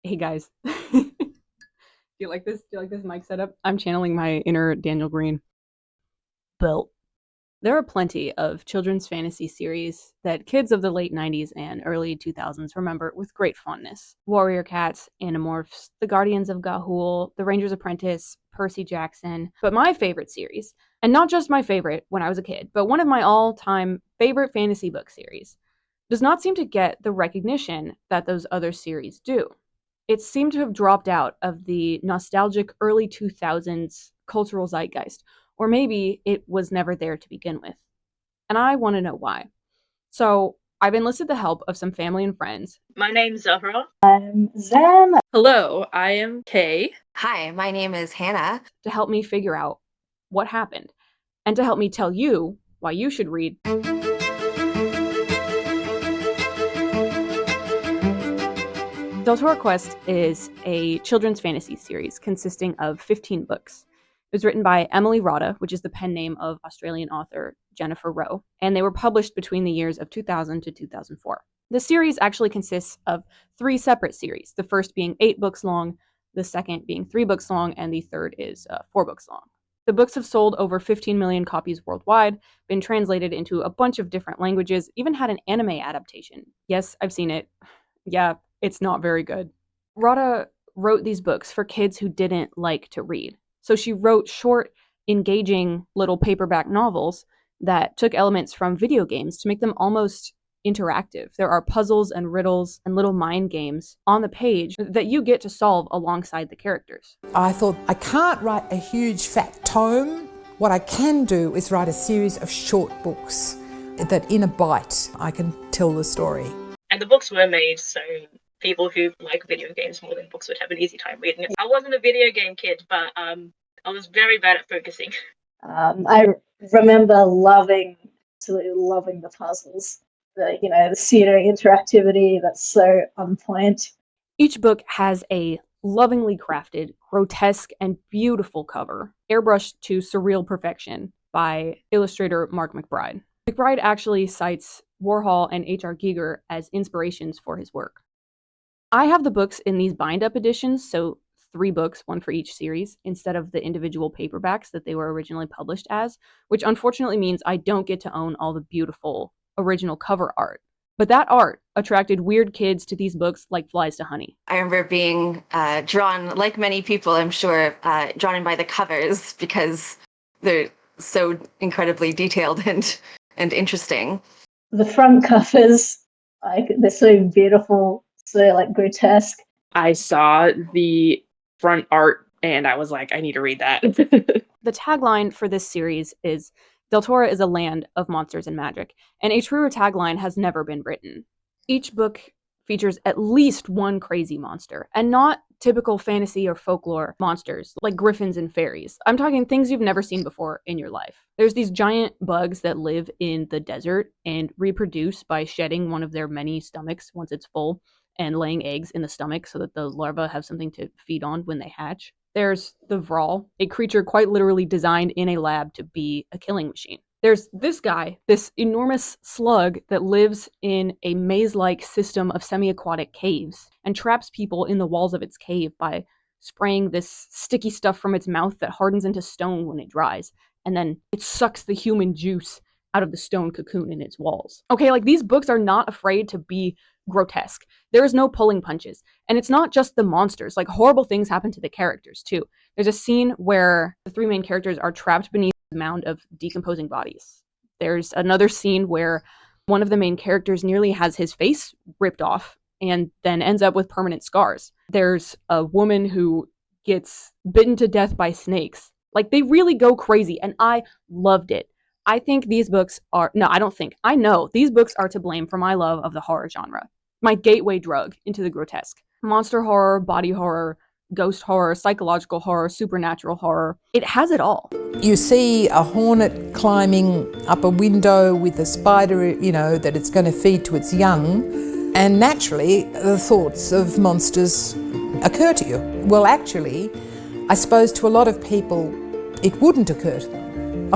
Hey guys. Do you like this? Do you like this mic setup? I'm channeling my inner Daniel Green. Built. There are plenty of children's fantasy series that kids of the late 90s and early 2000s remember with great fondness. Warrior Cats, Animorphs, The Guardians of Ga'Hoole, The Ranger's Apprentice, Percy Jackson. But my favorite series, and not just my favorite when I was a kid, but one of my all-time favorite fantasy book series, does not seem to get the recognition that those other series do. It seemed to have dropped out of the nostalgic early 2000s cultural zeitgeist, or maybe it was never there to begin with. And I want to know why. So I've enlisted the help of some family and friends. My name's Zahro. I'm Zen. Hello, I am Kay. Hi, my name is Hannah. To help me figure out what happened, and to help me tell you why you should read Deltora Quest is a children's fantasy series consisting of 15 books. It was written by Emily Rodda, which is the pen name of Australian author Jennifer Rowe, and they were published between the years of 2000 to 2004. The series actually consists of 3 separate series, the first being 8 books long, the second being 3 books long, and the third is 4 books long. The books have sold over 15 million copies worldwide, been translated into a bunch of different languages, even had an anime adaptation. Yes, I've seen it. Yeah, it's not very good. Rodda wrote these books for kids who didn't like to read. So she wrote short, engaging little paperback novels that took elements from video games to make them almost interactive. There are puzzles and riddles and little mind games on the page that you get to solve alongside the characters. I thought, I can't write a huge fat tome. What I can do is write a series of short books that in a bite I can tell the story. And the books were made so people who like video games more than books would have an easy time reading it. I wasn't a video game kid, but I was very bad at focusing. I remember absolutely loving the puzzles. The scenery interactivity that's so on point. Each book has a lovingly crafted, grotesque, and beautiful cover, airbrushed to surreal perfection by illustrator Marc McBride. McBride actually cites Warhol and H.R. Giger as inspirations for his work. I have the books in these bind-up editions, so 3 books, 1 for each series, instead of the individual paperbacks that they were originally published as, which unfortunately means I don't get to own all the beautiful original cover art. But that art attracted weird kids to these books like flies to honey. I remember being drawn, like many people, I'm sure, drawn in by the covers because they're so incredibly detailed and interesting. The front covers, they're so beautiful, so grotesque. I saw the front art and I was like, I need to read that. The tagline for this series is Deltora is a land of monsters and magic, and a truer tagline has never been written. Each book features at least one crazy monster, and not typical fantasy or folklore monsters like griffins and fairies. I'm talking things you've never seen before in your life. There's these giant bugs that live in the desert and reproduce by shedding one of their many stomachs once it's full and laying eggs in the stomach so that the larvae have something to feed on when they hatch. There's the Vral, a creature quite literally designed in a lab to be a killing machine. There's this guy, this enormous slug that lives in a maze-like system of semi-aquatic caves and traps people in the walls of its cave by spraying this sticky stuff from its mouth that hardens into stone when it dries, and then it sucks the human juice out of the stone cocoon in its walls. Okay, these books are not afraid to be grotesque. There is no pulling punches. And it's not just the monsters. Horrible things happen to the characters, too. There's a scene where the 3 main characters are trapped beneath a mound of decomposing bodies. There's another scene where one of the main characters nearly has his face ripped off and then ends up with permanent scars. There's a woman who gets bitten to death by snakes. They really go crazy, and I loved it. I think these books are... No, I don't think. I know these books are to blame for my love of the horror genre. My gateway drug into the grotesque. Monster horror, body horror, ghost horror, psychological horror, supernatural horror. It has it all. You see a hornet climbing up a window with a spider, that it's going to feed to its young, and naturally the thoughts of monsters occur to you. Well, actually, I suppose to a lot of people it wouldn't occur to them.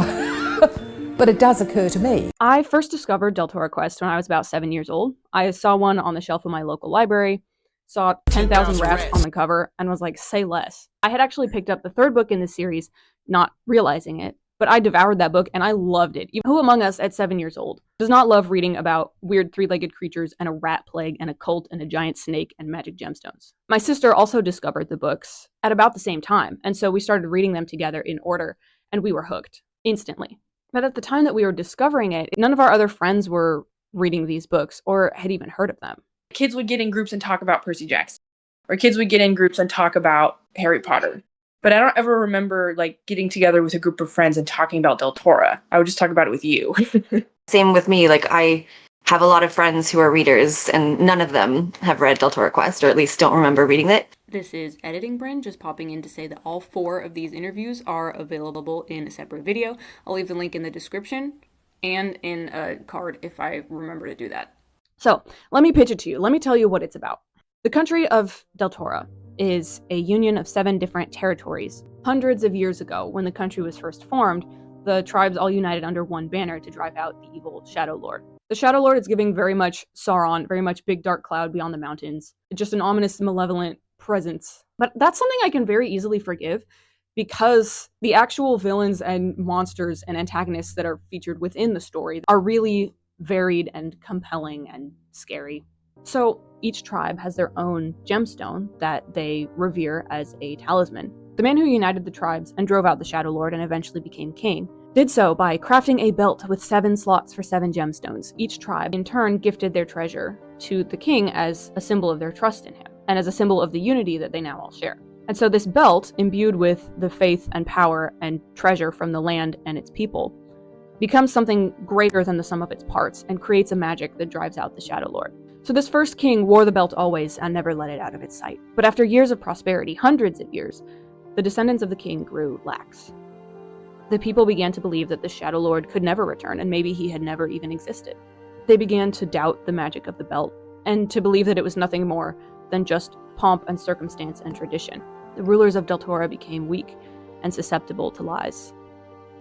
But it does occur to me. I first discovered Deltora Quest when I was about 7 years old. I saw one on the shelf of my local library, saw 10,000 rats on the cover and was like, say less. I had actually picked up the third book in the series, not realizing it, but I devoured that book and I loved it. Who among us at 7 years old does not love reading about weird three-legged creatures and a rat plague and a cult and a giant snake and magic gemstones? My sister also discovered the books at about the same time, and so we started reading them together in order, and we were hooked instantly. But at the time that we were discovering it, none of our other friends were reading these books or had even heard of them. Kids would get in groups and talk about Percy Jackson, or kids would get in groups and talk about Harry Potter. But I don't ever remember like getting together with a group of friends and talking about deltora. I would just talk about it with you. Same with me. Like, I have a lot of friends who are readers, and none of them have read Deltora Quest, or at least don't remember reading it. This is Editing Bryn, just popping in to say that all 4 of these interviews are available in a separate video. I'll leave the link in the description and in a card if I remember to do that. So, let me pitch it to you. Let me tell you what it's about. The country of Deltora is a union of 7 different territories. Hundreds of years ago, when the country was first formed, the tribes all united under one banner to drive out the evil Shadow Lord. The Shadow Lord is giving very much Sauron, very much big dark cloud beyond the mountains, just an ominous, malevolent presence. But that's something I can very easily forgive, because the actual villains and monsters and antagonists that are featured within the story are really varied and compelling and scary. So each tribe has their own gemstone that they revere as a talisman. The man who united the tribes and drove out the Shadow Lord and eventually became king did so by crafting a belt with 7 slots for 7 gemstones. Each tribe in turn gifted their treasure to the king as a symbol of their trust in him and as a symbol of the unity that they now all share. And so this belt, imbued with the faith and power and treasure from the land and its people, becomes something greater than the sum of its parts and creates a magic that drives out the Shadow Lord. So this first king wore the belt always and never let it out of its sight. But after years of prosperity, hundreds of years, the descendants of the king grew lax. The people began to believe that the Shadow Lord could never return, and maybe he had never even existed. They began to doubt the magic of the belt, and to believe that it was nothing more than just pomp and circumstance and tradition. The rulers of Deltora became weak and susceptible to lies,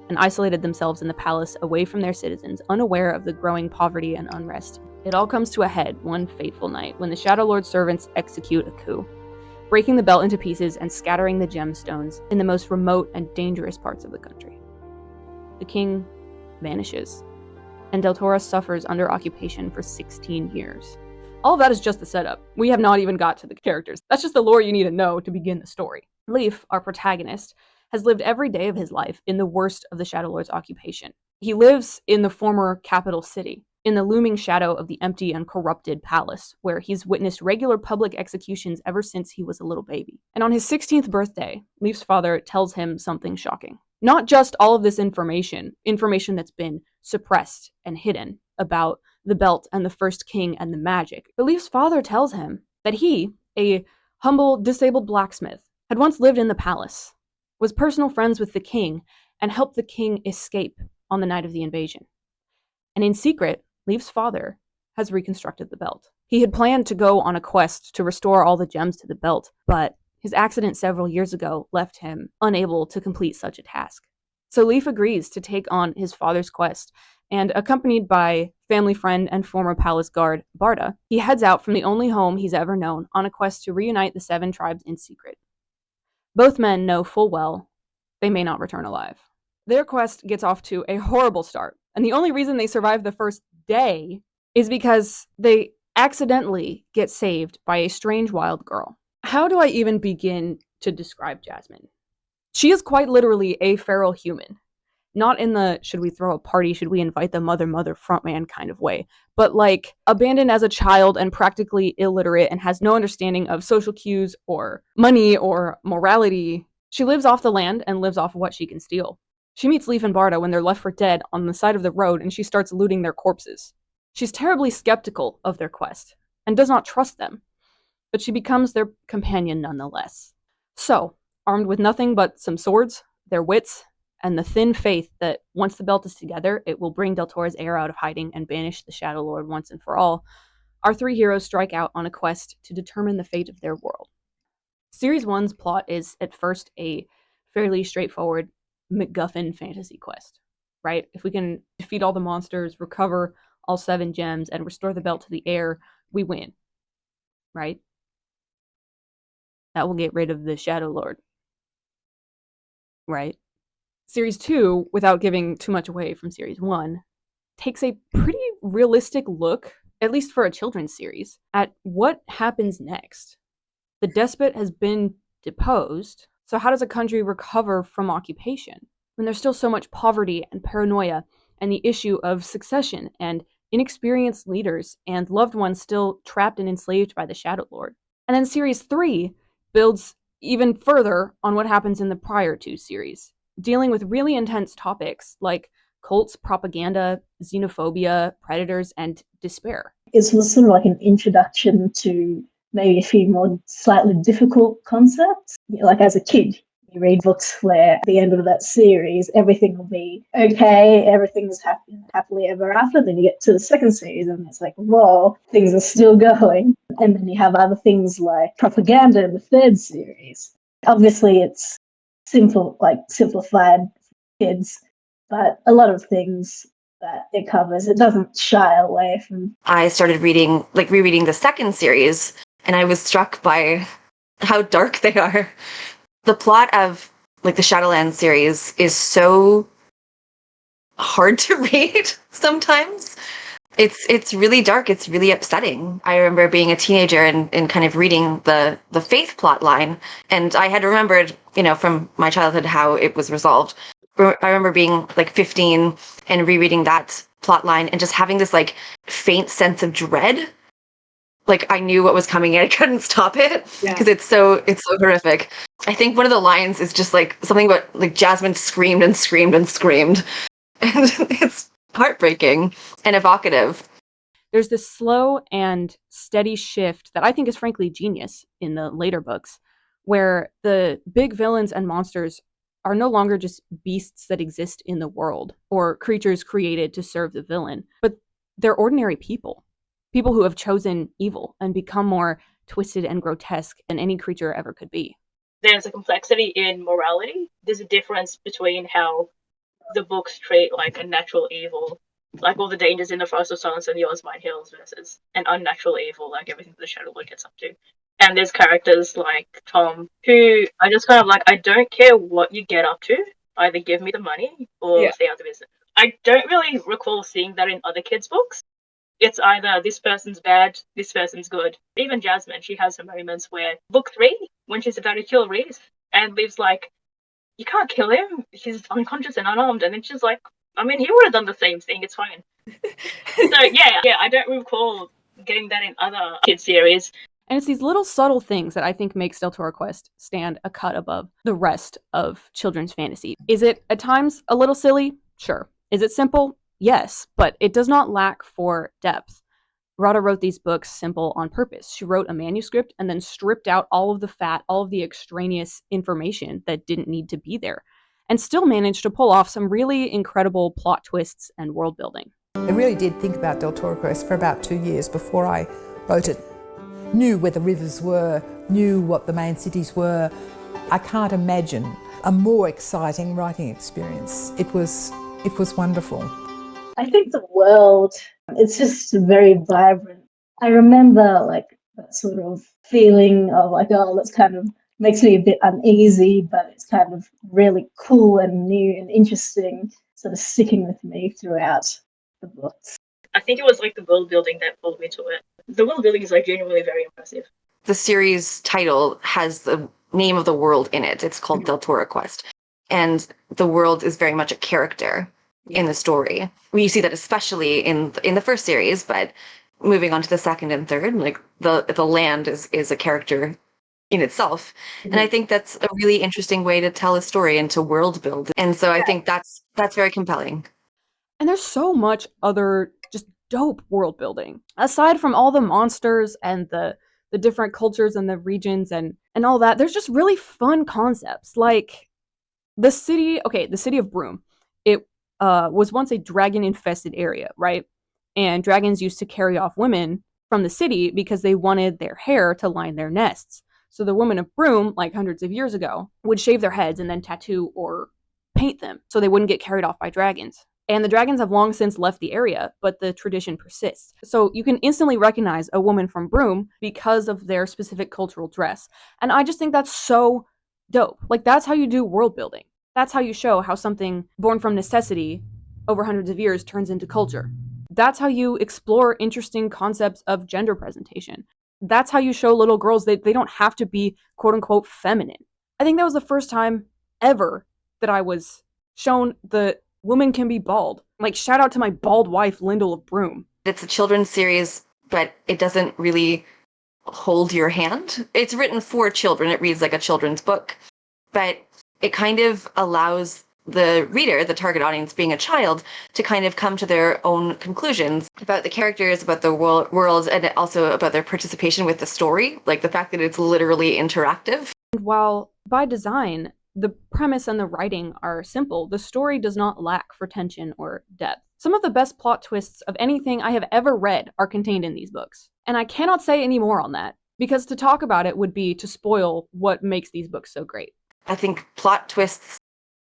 and isolated themselves in the palace away from their citizens, unaware of the growing poverty and unrest. It all comes to a head one fateful night when the Shadow Lord's servants execute a coup, breaking the belt into pieces and scattering the gemstones in the most remote and dangerous parts of the country. The king vanishes, and Deltora suffers under occupation for 16 years. All of that is just the setup. We have not even got to the characters. That's just the lore you need to know to begin the story. Leif, our protagonist, has lived every day of his life in the worst of the Shadow Lord's occupation. He lives in the former capital city, in the looming shadow of the empty and corrupted palace, where he's witnessed regular public executions ever since he was a little baby. And on his 16th birthday, Leif's father tells him something shocking. Not just all of this information that's been suppressed and hidden about the belt and the first king and the magic, but Leif's father tells him that he, a humble, disabled blacksmith, had once lived in the palace, was personal friends with the king, and helped the king escape on the night of the invasion. And in secret, Leif's father has reconstructed the belt. He had planned to go on a quest to restore all the gems to the belt, but his accident several years ago left him unable to complete such a task. So Leif agrees to take on his father's quest, and accompanied by family friend and former palace guard Barda, he heads out from the only home he's ever known on a quest to reunite the 7 tribes in secret. Both men know full well they may not return alive. Their quest gets off to a horrible start, and the only reason they survive the first day is because they accidentally get saved by a strange wild girl. How do I even begin to describe Jasmine? She is quite literally a feral human. Not in the should we throw a party, should we invite the mother frontman kind of way, but like abandoned as a child and practically illiterate and has no understanding of social cues or money or morality. She lives off the land and lives off of what she can steal. She meets Leif and Barda when they're left for dead on the side of the road, and she starts looting their corpses. She's terribly skeptical of their quest and does not trust them, but she becomes their companion nonetheless. So, armed with nothing but some swords, their wits, and the thin faith that once the belt is together, it will bring Deltora's heir out of hiding and banish the Shadow Lord once and for all, our 3 heroes strike out on a quest to determine the fate of their world. Series 1's plot is at first a fairly straightforward MacGuffin fantasy quest, right? If we can defeat all the monsters, recover all 7 gems, and restore the belt to the heir, we win, right? That will get rid of the Shadow Lord. Right? Series 2, without giving too much away from Series 1, takes a pretty realistic look, at least for a children's series, at what happens next. The despot has been deposed, so how does a country recover from occupation when there's still so much poverty and paranoia and the issue of succession and inexperienced leaders and loved ones still trapped and enslaved by the Shadow Lord? And then Series 3 builds even further on what happens in the prior 2 series, dealing with really intense topics like cults, propaganda, xenophobia, predators, and despair. It was sort of like an introduction to maybe a few more slightly difficult concepts. Like as a kid, you read books where at the end of that series, everything will be okay, everything's happily ever after. Then you get to the second series and it's like, whoa, things are still going. And then you have other things like propaganda in the third series. Obviously, it's simplified for kids, but a lot of things that it covers, it doesn't shy away from. I started rereading the second series, and I was struck by how dark they are. The plot of the Shadowlands series is so hard to read sometimes. It's really dark. It's really upsetting. I remember being a teenager and kind of reading the Faith plot line, and I had remembered, from my childhood how it was resolved. I remember being 15 and rereading that plot line and just having this faint sense of dread. I knew what was coming and I couldn't stop it because it's so horrific. I think one of the lines is just something about Jasmine screamed and screamed and screamed. And it's heartbreaking and evocative. There's this slow and steady shift that I think is frankly genius in the later books, where the big villains and monsters are no longer just beasts that exist in the world or creatures created to serve the villain, but they're ordinary people who have chosen evil and become more twisted and grotesque than any creature ever could be. There's a complexity in morality. There's a difference between how the books treat a natural evil, like all the dangers in the Forest of Silence and the Ozmine Hills, versus an unnatural evil, like everything the Shadow Lord gets up to. And there's characters like Tom, who are just kind of I don't care what you get up to, either give me the money or stay out of business. I don't really recall seeing that in other kids' books. It's either this person's bad, this person's good. Even Jasmine, she has her moments where, book 3, when she's about to kill Reese, and Liv's you can't kill him, he's unconscious and unarmed. And then she's he would have done the same thing, it's fine. So yeah, I don't recall getting that in other kids series. And it's these little subtle things that I think makes Deltora Quest stand a cut above the rest of children's fantasy. Is it at times a little silly? Sure. Is it simple? Yes, but it does not lack for depth. Rada wrote these books simple on purpose. She wrote a manuscript and then stripped out all of the fat, all of the extraneous information that didn't need to be there, and still managed to pull off some really incredible plot twists and world building. I really did think about Deltora Quest for about 2 years before I wrote it. Knew where the rivers were, knew what the main cities were. I can't imagine a more exciting writing experience. It was wonderful. I think the world, it's just very vibrant. I remember that sort of feeling of that's kind of makes me a bit uneasy, but it's kind of really cool and new and interesting, sort of sticking with me throughout the books. I think it was the world building that pulled me to it. The world building is genuinely very impressive. The series title has the name of the world in it. It's called Deltora Quest. And the world is very much a character in the story. We see that especially in the first series, but moving on to the second and third, the land is a character in itself. And I think that's a really interesting way to tell a story and to world build. And so I think that's very compelling. And there's so much other just dope world building. Aside from all the monsters and the different cultures and the regions and all that, there's just really fun concepts. Like the city of Broom. It was once a dragon-infested area, right? And dragons used to carry off women from the city because they wanted their hair to line their nests. So the women of Broom, hundreds of years ago, would shave their heads and then tattoo or paint them so they wouldn't get carried off by dragons. And the dragons have long since left the area, but the tradition persists. So you can instantly recognize a woman from Broome because of their specific cultural dress. And I just think that's so dope. Like, that's how you do world building. That's how you show how something born from necessity over hundreds of years turns into culture. That's how you explore interesting concepts of gender presentation. That's how you show little girls that they don't have to be quote unquote feminine. I think that was the first time ever that I was shown the woman can be bald. Like, shout out to my bald wife, Lyndall of Broome. It's a children's series, but it doesn't really hold your hand. It's written for children. It reads like a children's book, but it kind of allows the reader, the target audience being a child, to kind of come to their own conclusions about the characters, about the world, and also about their participation with the story, like the fact that it's literally interactive. And while by design, the premise and the writing are simple, the story does not lack for tension or depth. Some of the best plot twists of anything I have ever read are contained in these books. And I cannot say any more on that, because to talk about it would be to spoil what makes these books so great. I think plot twists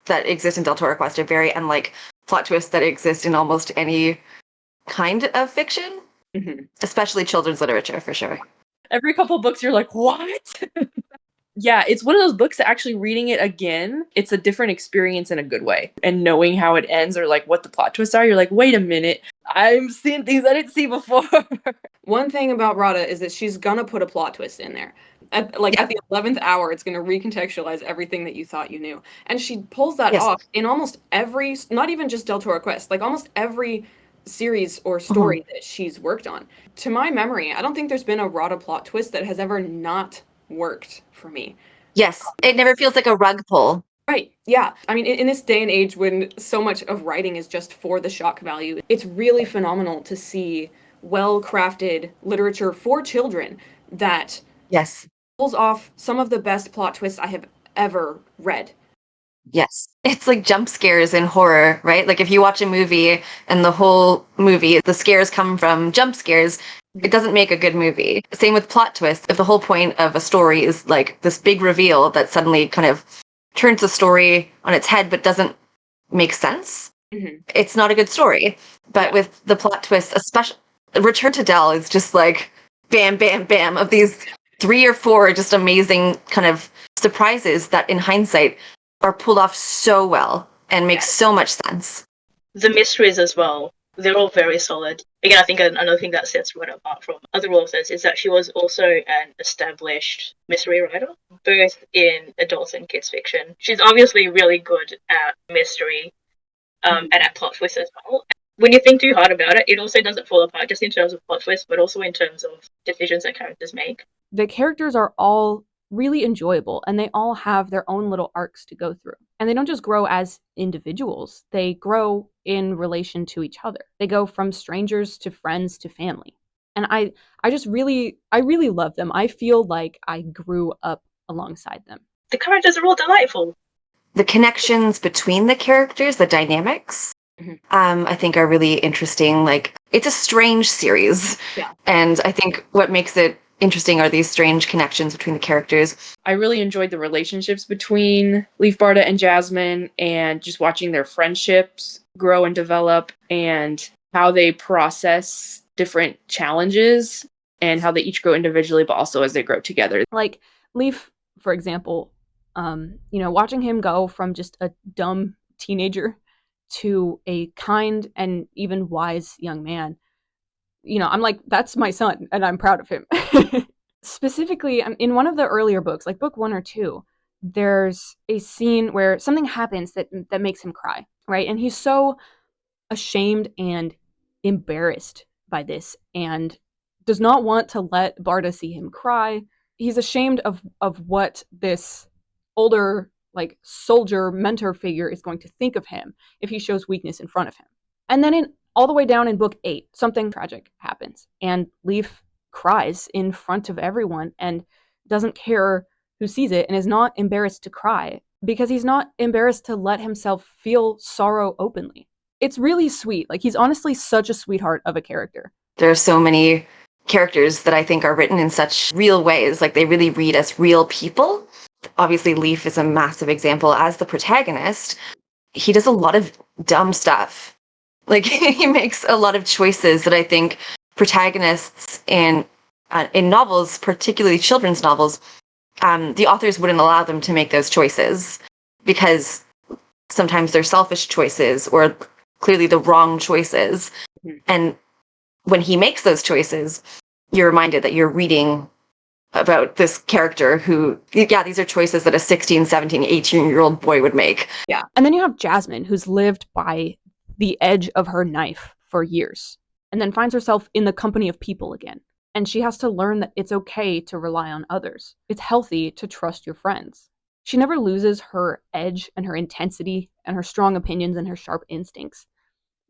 that exist in Deltora Quest are very unlike plot twists that exist in almost any kind of fiction, especially children's literature, for sure. Every couple of books, you're like, what? Yeah, it's one of those books that actually reading it again, it's a different experience in a good way. And knowing how it ends or like what the plot twists are, you're like, wait a minute, I'm seeing things I didn't see before. One thing about Rada is that she's gonna put a plot twist in there. At the 11th hour, it's gonna recontextualize everything that you thought you knew. And she pulls that off in almost every, not even just Deltora Quest, like almost every series or story that she's worked on. To my memory, I don't think there's been a Rada plot twist that has ever not worked for me. Yes, it never feels like a rug pull. Right, yeah. I mean, in this day and age when so much of writing is just for the shock value, it's really phenomenal to see well-crafted literature for children that pulls off some of the best plot twists I have ever read. Yes. It's like jump scares in horror, right? Like if you watch a movie and the whole movie, the scares come from jump scares, it doesn't make a good movie. Same with plot twists. If the whole point of a story is like this big reveal that suddenly kind of turns the story on its head but doesn't make sense, it's not a good story. But with the plot twist, especially Return to Del is just like bam, bam, bam of these 3 or 4 just amazing kind of surprises that in hindsight are pulled off so well and make so much sense. The mysteries as well, they're all very solid. Again, I think another thing that sets Rada apart from other authors is that she was also an established mystery writer, both in adult and kids fiction. She's obviously really good at mystery and at plot twists as well. When you think too hard about it, it also doesn't fall apart just in terms of plot twists, but also in terms of decisions that characters make. The characters are all really enjoyable, and they all have their own little arcs to go through. And they don't just grow as individuals, they grow in relation to each other. They go from strangers to friends to family. And I really love them. I feel like I grew up alongside them. The characters are all delightful. The connections between the characters, the dynamics, I think are really interesting. Like, it's a strange series. Yeah. And I think what makes it interesting are these strange connections between the characters. I really enjoyed the relationships between Leaf Barda and Jasmine and just watching their friendships grow and develop and how they process different challenges and how they each grow individually, but also as they grow together. Like Leaf, for example, watching him go from just a dumb teenager to a kind and even wise young man, I'm like, that's my son, and I'm proud of him. Specifically, in one of the earlier books, like book 1 or 2, there's a scene where something happens that makes him cry, right? And he's so ashamed and embarrassed by this and does not want to let Barda see him cry. He's ashamed of what this older, like, soldier mentor figure is going to think of him if he shows weakness in front of him. And then all the way down in book 8, something tragic happens, and Leaf cries in front of everyone and doesn't care who sees it and is not embarrassed to cry because he's not embarrassed to let himself feel sorrow openly. It's really sweet. Like, he's honestly such a sweetheart of a character. There are so many characters that I think are written in such real ways. Like, they really read as real people. Obviously, Leaf is a massive example as the protagonist. He does a lot of dumb stuff Like he makes a lot of choices that I think protagonists in novels, particularly children's novels, the authors wouldn't allow them to make those choices because sometimes they're selfish choices or clearly the wrong choices. And when he makes those choices, you're reminded that you're reading about this character who, yeah, these are choices that a 16, 17, 18-year-old boy would make. Yeah. And then you have Jasmine, who's lived by the edge of her knife for years, and then finds herself in the company of people again. And she has to learn that it's okay to rely on others. It's healthy to trust your friends. She never loses her edge and her intensity and her strong opinions and her sharp instincts,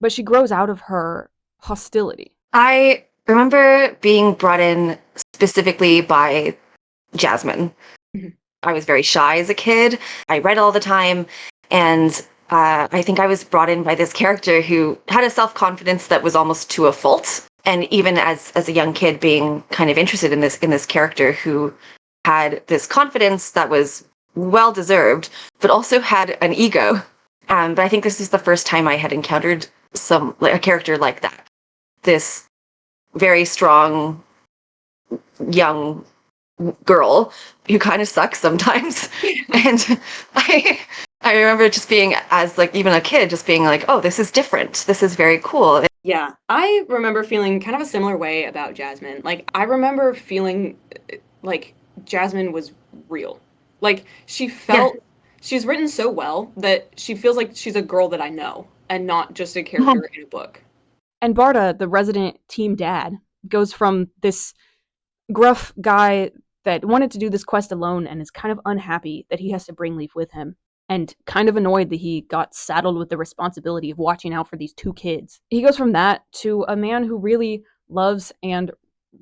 but she grows out of her hostility. I remember being brought in specifically by Jasmine. I was very shy as a kid. I read all the time, and I think I was brought in by this character who had a self-confidence that was almost to a fault. And even as a young kid, being kind of interested in this character who had this confidence that was well deserved, but also had an ego. But I think this is the first time I had encountered a character like that. This very strong young girl who kind of sucks sometimes. And I remember just being, as like even a kid, just being like, oh, this is different. This is very cool. Yeah, I remember feeling kind of a similar way about Jasmine. Like, I remember feeling like Jasmine was real. Like, she's written so well that she feels like she's a girl that I know and not just a character in a book. And Barda, the resident team dad, goes from this gruff guy that wanted to do this quest alone and is kind of unhappy that he has to bring Leaf with him, and kind of annoyed that he got saddled with the responsibility of watching out for these two kids. He goes from that to a man who really loves and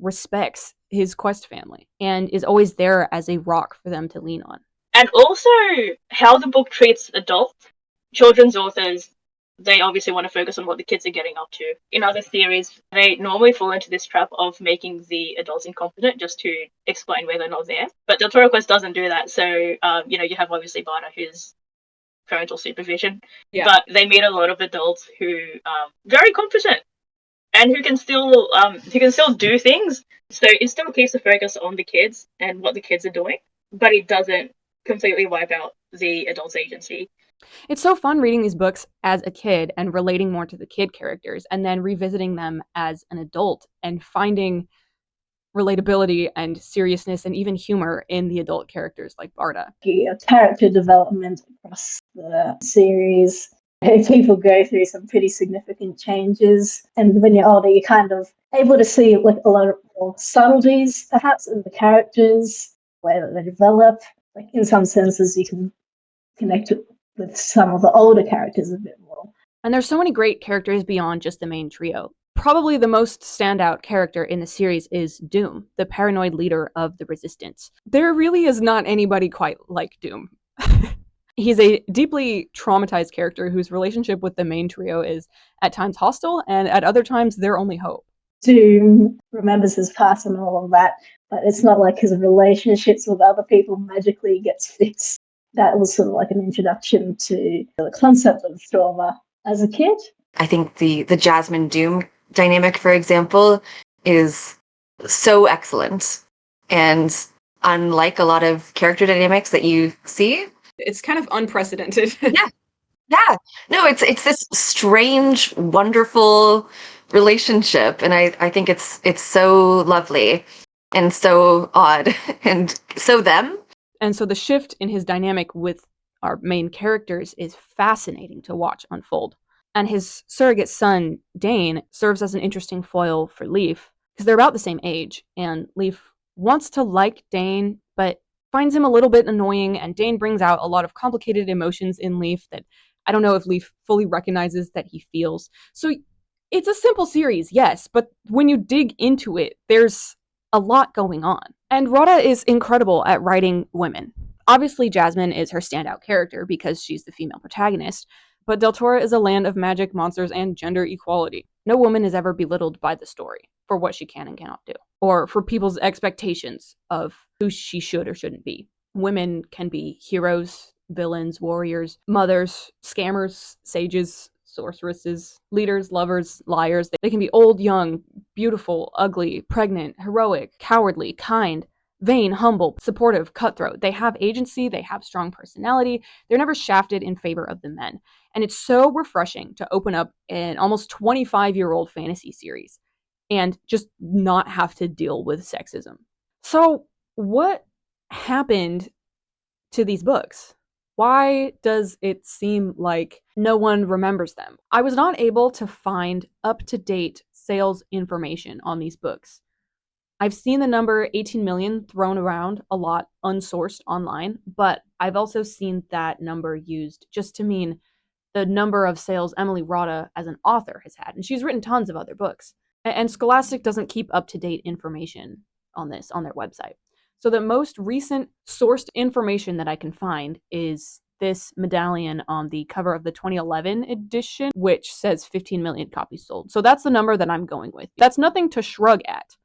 respects his quest family and is always there as a rock for them to lean on. And also how the book treats adults. Children's authors, they obviously want to focus on what the kids are getting up to. In other theories, they normally fall into this trap of making the adults incompetent just to explain why they're not there. But deltora quest doesn't do that. So, you have obviously Barda, who's parental supervision. Yeah. But they meet a lot of adults who are very competent and who can still do things. So it still keeps the focus on the kids and what the kids are doing, but it doesn't completely wipe out the adult's agency. It's so fun reading these books as a kid and relating more to the kid characters, and then revisiting them as an adult and finding relatability and seriousness and even humor in the adult characters like Barda. Character development across the series. People go through some pretty significant changes, and when you're older, you're kind of able to see like a lot of more subtleties, perhaps, in the characters, the way that they develop. Like in some senses, you can connect with some of the older characters a bit more. And there's so many great characters beyond just the main trio. Probably the most standout character in the series is Doom, the paranoid leader of the Resistance. There really is not anybody quite like Doom. He's a deeply traumatized character whose relationship with the main trio is at times hostile and at other times their only hope. Doom remembers his past and all of that, but it's not like his relationships with other people magically gets fixed. That was sort of like an introduction to the concept of trauma as a kid. I think the Jasmine Doom dynamic, for example, is so excellent. And unlike a lot of character dynamics that you see, it's kind of unprecedented. Yeah. No, it's this strange, wonderful relationship. And I think it's so lovely and so odd and so them. And so the shift in his dynamic with our main characters is fascinating to watch unfold. And his surrogate son, Dane, serves as an interesting foil for Leaf, because they're about the same age, and Leaf wants to like Dane, but finds him a little bit annoying, and Dane brings out a lot of complicated emotions in Leaf that I don't know if Leaf fully recognizes that he feels. So it's a simple series, yes, but when you dig into it, there's a lot going on. And Radha is incredible at writing women. Obviously, Jasmine is her standout character because she's the female protagonist, but deltora is a land of magic, monsters, and gender equality. No woman is ever belittled by the story for what she can and cannot do, or for people's expectations of who she should or shouldn't be. Women can be heroes, villains, warriors, mothers, scammers, sages, sorceresses, leaders, lovers, liars. They can be old, young, beautiful, ugly, pregnant, heroic, cowardly, kind, vain, humble, supportive, cutthroat. They have agency, they have strong personality. They're never shafted in favor of the men. And it's so refreshing to open up an almost 25-year-old fantasy series and just not have to deal with sexism. So, what happened to these books? Why does it seem like no one remembers them? I was not able to find up-to-date sales information on these books. I've seen the number 18 million thrown around a lot unsourced online, but I've also seen that number used just to mean the number of sales Emily Rada as an author has had. And she's written tons of other books. And Scholastic doesn't keep up-to-date information on this on their website. So the most recent sourced information that I can find is this medallion on the cover of the 2011 edition, which says 15 million copies sold. So that's the number that I'm going with. That's nothing to shrug at.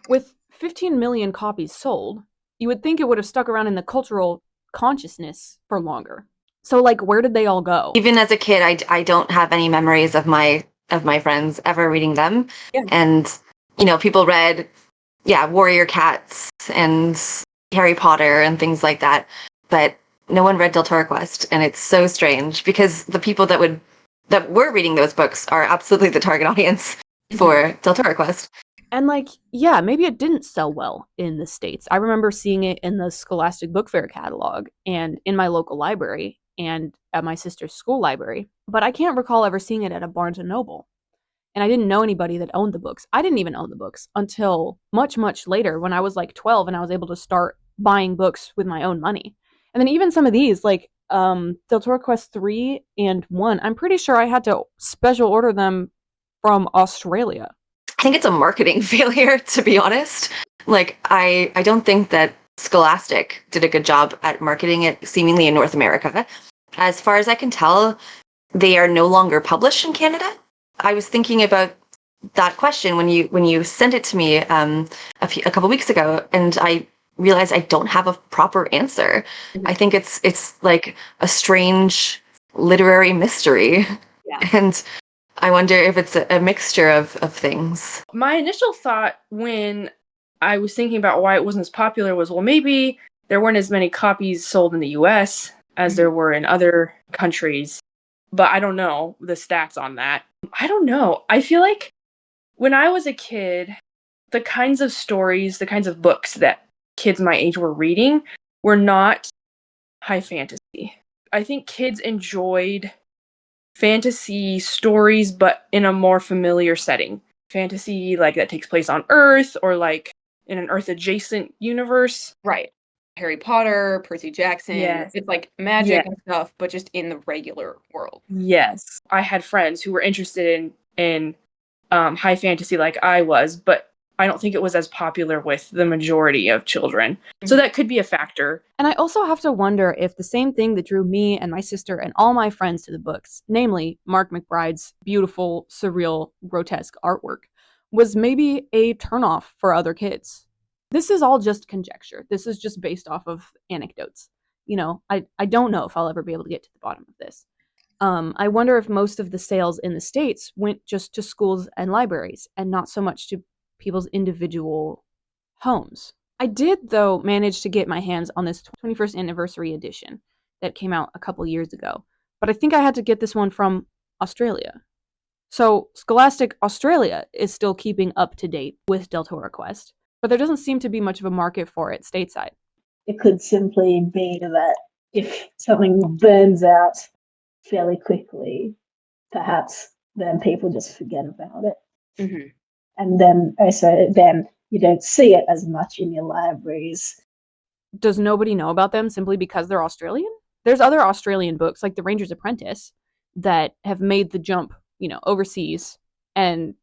With 15 million copies sold, you would think it would have stuck around in the cultural consciousness for longer. So, like, where did they all go? Even as a kid, I don't have any memories of my friends ever reading them. Yeah. And, people read, Warrior Cats and Harry Potter and things like that. But no one read Deltora Quest. And it's so strange because the people that were reading those books are absolutely the target audience for Deltora Quest. And maybe it didn't sell well in the States. I remember seeing it in the Scholastic Book Fair catalog and in my local library and at my sister's school library. But I can't recall ever seeing it at a Barnes & Noble. And I didn't know anybody that owned the books. I didn't even own the books until much, much later when I was 12 and I was able to start buying books with my own money. And then even some of these, Deltora Quest 3 and 1, I'm pretty sure I had to special order them from Australia. I think it's a marketing failure, to be honest. I don't think that Scholastic did a good job at marketing it seemingly in North America. As far as I can tell, they are no longer published in Canada. I was thinking about that question when you sent it to me a couple weeks ago, and I realized I don't have a proper answer. Mm-hmm. I think it's like a strange literary mystery. Yeah. And I wonder if it's a mixture of things. My initial thought when I was thinking about why it wasn't as popular was, well, maybe there weren't as many copies sold in the US as there were in other countries. But I don't know the stats on that. I don't know. I feel like when I was a kid, the kinds of stories, the kinds of books that kids my age were reading were not high fantasy. I think kids enjoyed fantasy stories, but in a more familiar setting. Fantasy that takes place on Earth or in an Earth adjacent universe. Right. Harry Potter, Percy Jackson. Yes. It's magic and stuff, but just in the regular world. Yes. I had friends who were interested in high fantasy like I was, but I don't think it was as popular with the majority of children. Mm-hmm. So that could be a factor. And I also have to wonder if the same thing that drew me and my sister and all my friends to the books, namely Marc McBride's beautiful, surreal, grotesque artwork, was maybe a turnoff for other kids. This is all just conjecture. This is just based off of anecdotes. I don't know if I'll ever be able to get to the bottom of this. I wonder if most of the sales in the States went just to schools and libraries and not so much to people's individual homes. I did, though, manage to get my hands on this 21st anniversary edition that came out a couple years ago. But I think I had to get this one from Australia. So Scholastic Australia is still keeping up to date with Deltora Quest, but there doesn't seem to be much of a market for it stateside. It could simply be that if something burns out fairly quickly, perhaps then people just forget about it. Mm-hmm. And then also then you don't see it as much in your libraries. Does nobody know about them simply because they're Australian? There's other Australian books like The Ranger's Apprentice that have made the jump, overseas and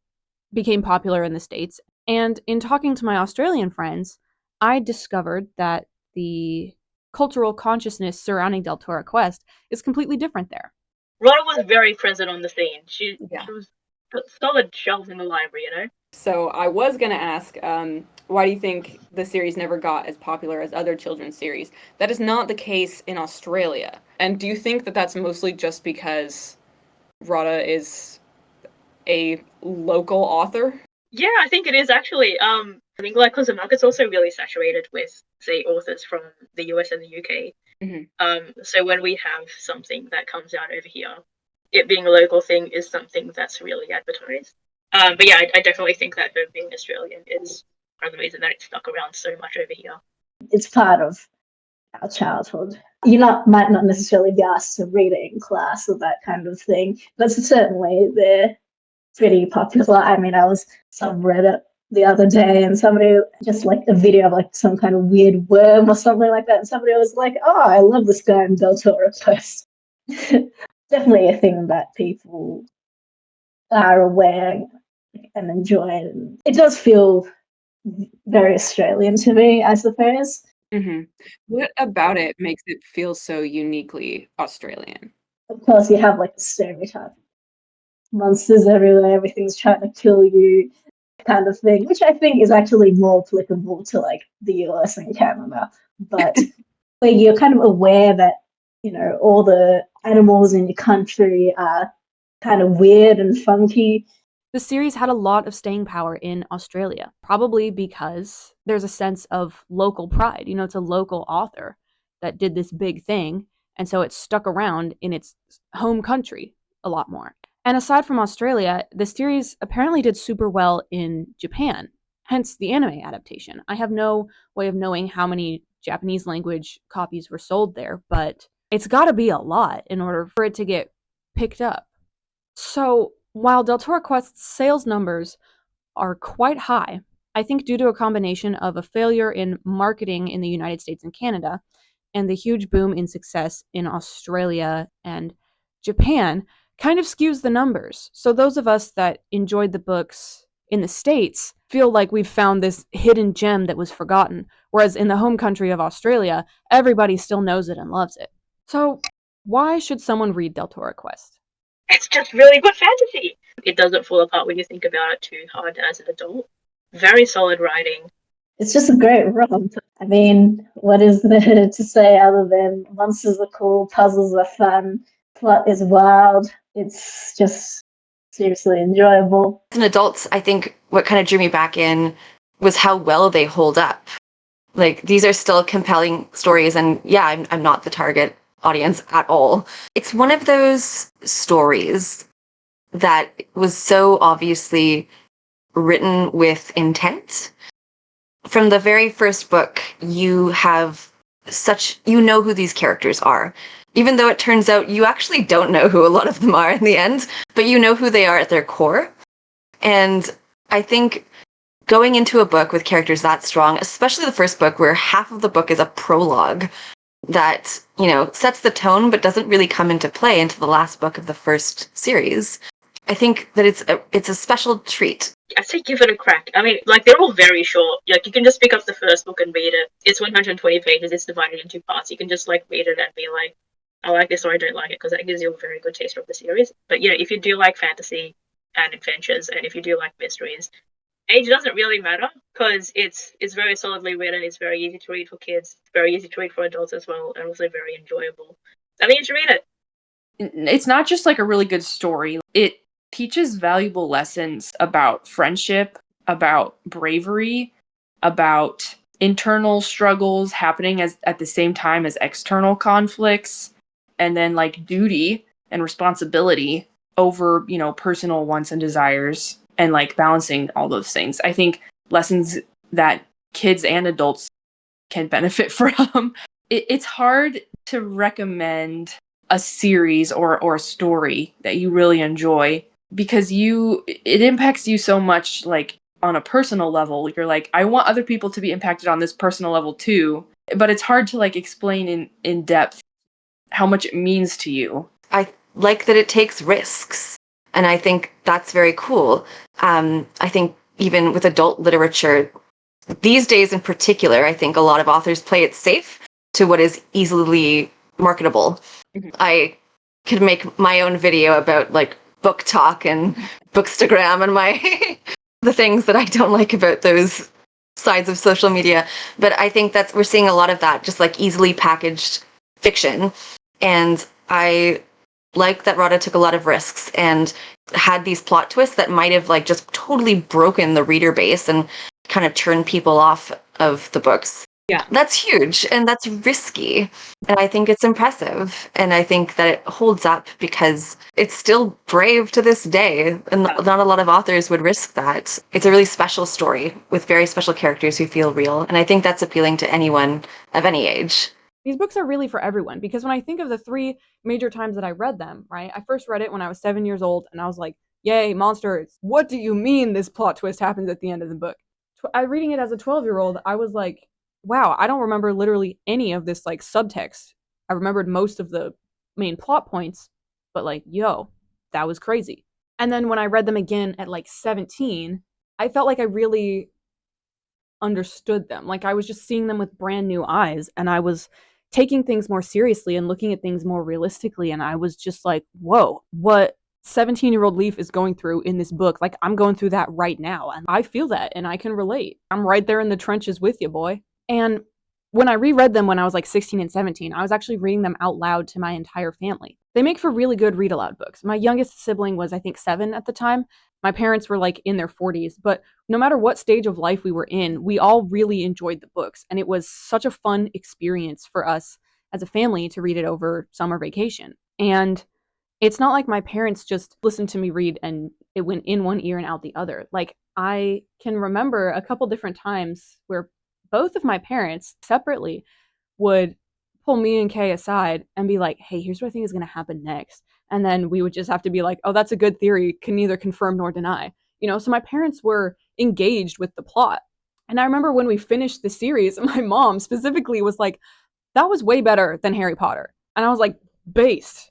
became popular in the States. And in talking to my Australian friends, I discovered that the cultural consciousness surrounding Deltora Quest is completely different there. Rhoda was very present on the scene. She was solid shelves in the library, So I was going to ask, why do you think the series never got as popular as other children's series? That is not the case in Australia. And do you think that that's mostly just because Rada is a local author? Yeah, I think it is actually. I think like because the market's also really saturated with, say, authors from the US and the UK. So when we have something that comes out over here, it being a local thing is something that's really advertised. But yeah, I definitely think that her being Australian is part of the reason that it stuck around so much over here. It's part of our childhood. Might not necessarily be asked to read it in class or that kind of thing, but certainly they're pretty popular. I mean, I was some Reddit the other day and somebody just like a video of like some kind of weird worm or something like that, and somebody was like, "Oh, I love this guy in deltora quest." Definitely a thing that people are aware and enjoy. And it does feel very Australian to me, I suppose. What about it makes it feel so uniquely Australian? Of course, you have like the stereotype monsters everywhere, everything's trying to kill you, kind of thing, which I think is actually more applicable to like the US and Canada. But where you're kind of aware that, all the animals in your country are kind of weird and funky. The series had a lot of staying power in Australia, probably because there's a sense of local pride. It's a local author that did this big thing, and so it stuck around in its home country a lot more. And aside from Australia, the series apparently did super well in Japan, hence the anime adaptation. I have no way of knowing how many Japanese language copies were sold there, but it's got to be a lot in order for it to get picked up. So, while Deltora Quest's sales numbers are quite high, I think due to a combination of a failure in marketing in the United States and Canada and the huge boom in success in Australia and Japan, kind of skews the numbers. So those of us that enjoyed the books in the States feel like we've found this hidden gem that was forgotten, whereas in the home country of Australia, everybody still knows it and loves it. So why should someone read Deltora Quest? It's just really good fantasy. It doesn't fall apart when you think about it too hard as an adult. Very solid writing. It's just a great romp. I mean, what is there to say other than monsters are cool, puzzles are fun, plot is wild. It's just seriously enjoyable. As an adult, I think what kind of drew me back in was how well they hold up. Like, these are still compelling stories, and yeah, I'm not the target audience at all. It's one of those stories that was so obviously written with intent. From the very first book, you know who these characters are. Even though it turns out you actually don't know who a lot of them are in the end, but you know who they are at their core. And I think going into a book with characters that strong, especially the first book where half of the book is a prologue that, sets the tone but doesn't really come into play until the last book of the first series. I think that it's a special treat. I say give it a crack. I mean, like, they're all very short. Like, you can just pick up the first book and read it. It's 120 pages. It's divided into parts. You can just, like, read it and be like, I like this or I don't like it, because that gives you a very good taste of the series. But, if you do like fantasy and adventures, and if you do like mysteries, age doesn't really matter, because it's very solidly written. It's very easy to read for kids. It's very easy to read for adults as well, and also very enjoyable. I think you should read it. It's not just like a really good story. It teaches valuable lessons about friendship, about bravery, about internal struggles happening at the same time as external conflicts, and then like duty and responsibility over, personal wants and desires, and like balancing all those things. I think lessons that kids and adults can benefit from. It's hard to recommend a series or a story that you really enjoy, because it impacts you so much, like on a personal level. You're like, I want other people to be impacted on this personal level too, but it's hard to like explain in depth how much it means to you. I like that it takes risks, and I think that's very cool. I think even with adult literature these days in particular, I think a lot of authors play it safe to what is easily marketable. I could make my own video about like book talk and bookstagram and the things that I don't like about those sides of social media. But I think we're seeing a lot of that, just like easily packaged fiction. And I like that Rada took a lot of risks and had these plot twists that might have like just totally broken the reader base and kind of turned people off of the books. Yeah. That's huge and that's risky. And I think it's impressive. And I think that it holds up because it's still brave to this day. And not a lot of authors would risk that. It's a really special story with very special characters who feel real. And I think that's appealing to anyone of any age. These books are really for everyone, because when I think of the 3 major times that I read them, right? I first read it when I was 7 years old, and I was like, yay, monsters. What do you mean this plot twist happens at the end of the book? Reading it as a 12-year-old, I was like, wow, I don't remember literally any of this like subtext. I remembered most of the main plot points, but like, yo, that was crazy. And then when I read them again at like 17, I felt like I really understood them. Like I was just seeing them with brand new eyes, and I was taking things more seriously and looking at things more realistically. And I was just like, whoa, what 17-year-old Leaf is going through in this book, like I'm going through that right now. And I feel that and I can relate. I'm right there in the trenches with you, boy. And when I reread them when I was like 16 and 17, I was actually reading them out loud to my entire family. They make for really good read aloud books. My youngest sibling was, I think, 7 at the time. My parents were like in their 40s, but no matter what stage of life we were in, we all really enjoyed the books. And it was such a fun experience for us as a family to read it over summer vacation. And it's not like my parents just listened to me read and it went in one ear and out the other. Like I can remember a couple different times where both of my parents separately would pull me and Kay aside and be like, hey, here's what I think is going to happen next. And then we would just have to be like, oh, that's a good theory, can neither confirm nor deny. You know, so my parents were engaged with the plot. And I remember when we finished the series, my mom specifically was like, that was way better than Harry Potter. And I was like, based.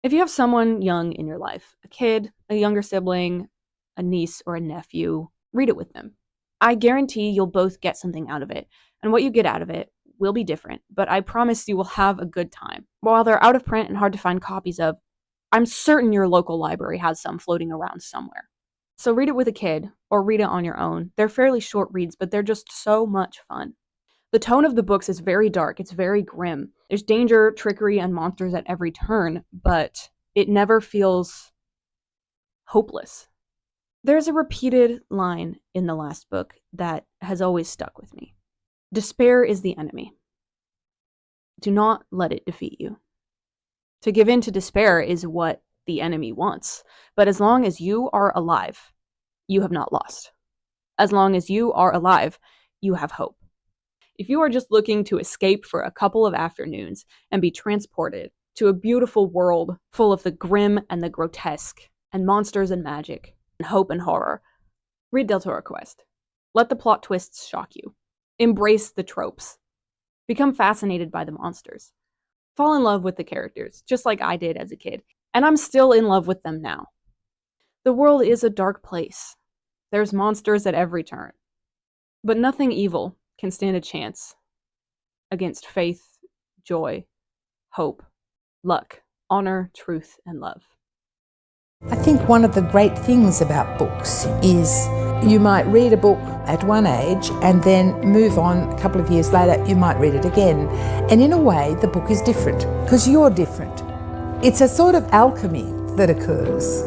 If you have someone young in your life, a kid, a younger sibling, a niece, or a nephew, read it with them. I guarantee you'll both get something out of it. And what you get out of it will be different, but I promise you will have a good time. While they're out of print and hard to find copies of, I'm certain your local library has some floating around somewhere. So read it with a kid, or read it on your own. They're fairly short reads, but they're just so much fun. The tone of the books is very dark, it's very grim. There's danger, trickery, and monsters at every turn, but it never feels hopeless. There's a repeated line in the last book that has always stuck with me. Despair is the enemy. Do not let it defeat you. To give in to despair is what the enemy wants, but as long as you are alive, you have not lost. As long as you are alive, you have hope. If you are just looking to escape for a couple of afternoons and be transported to a beautiful world full of the grim and the grotesque, and monsters and magic, and hope and horror, read Deltora Quest. Let the plot twists shock you. Embrace the tropes. Become fascinated by the monsters. Fall in love with the characters, just like I did as a kid, and I'm still in love with them now. The world is a dark place. There's monsters at every turn. But nothing evil can stand a chance against faith, joy, hope, luck, honor, truth, and love. I think one of the great things about books is you might read a book at one age and then move on a couple of years later, you might read it again. And in a way, the book is different because you're different. It's a sort of alchemy that occurs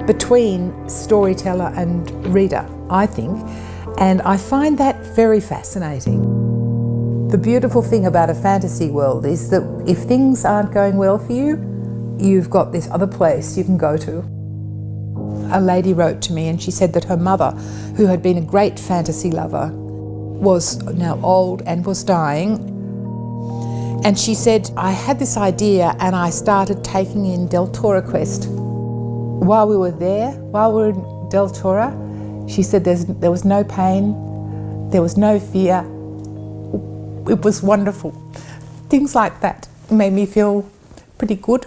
between storyteller and reader, I think, and I find that very fascinating. The beautiful thing about a fantasy world is that if things aren't going well for you, you've got this other place you can go to. A lady wrote to me and she said that her mother, who had been a great fantasy lover, was now old and was dying. And she said, I had this idea and I started taking in Deltora Quest. While we were there, while we were in Deltora, she said there was no pain, there was no fear. It was wonderful. Things like that made me feel pretty good.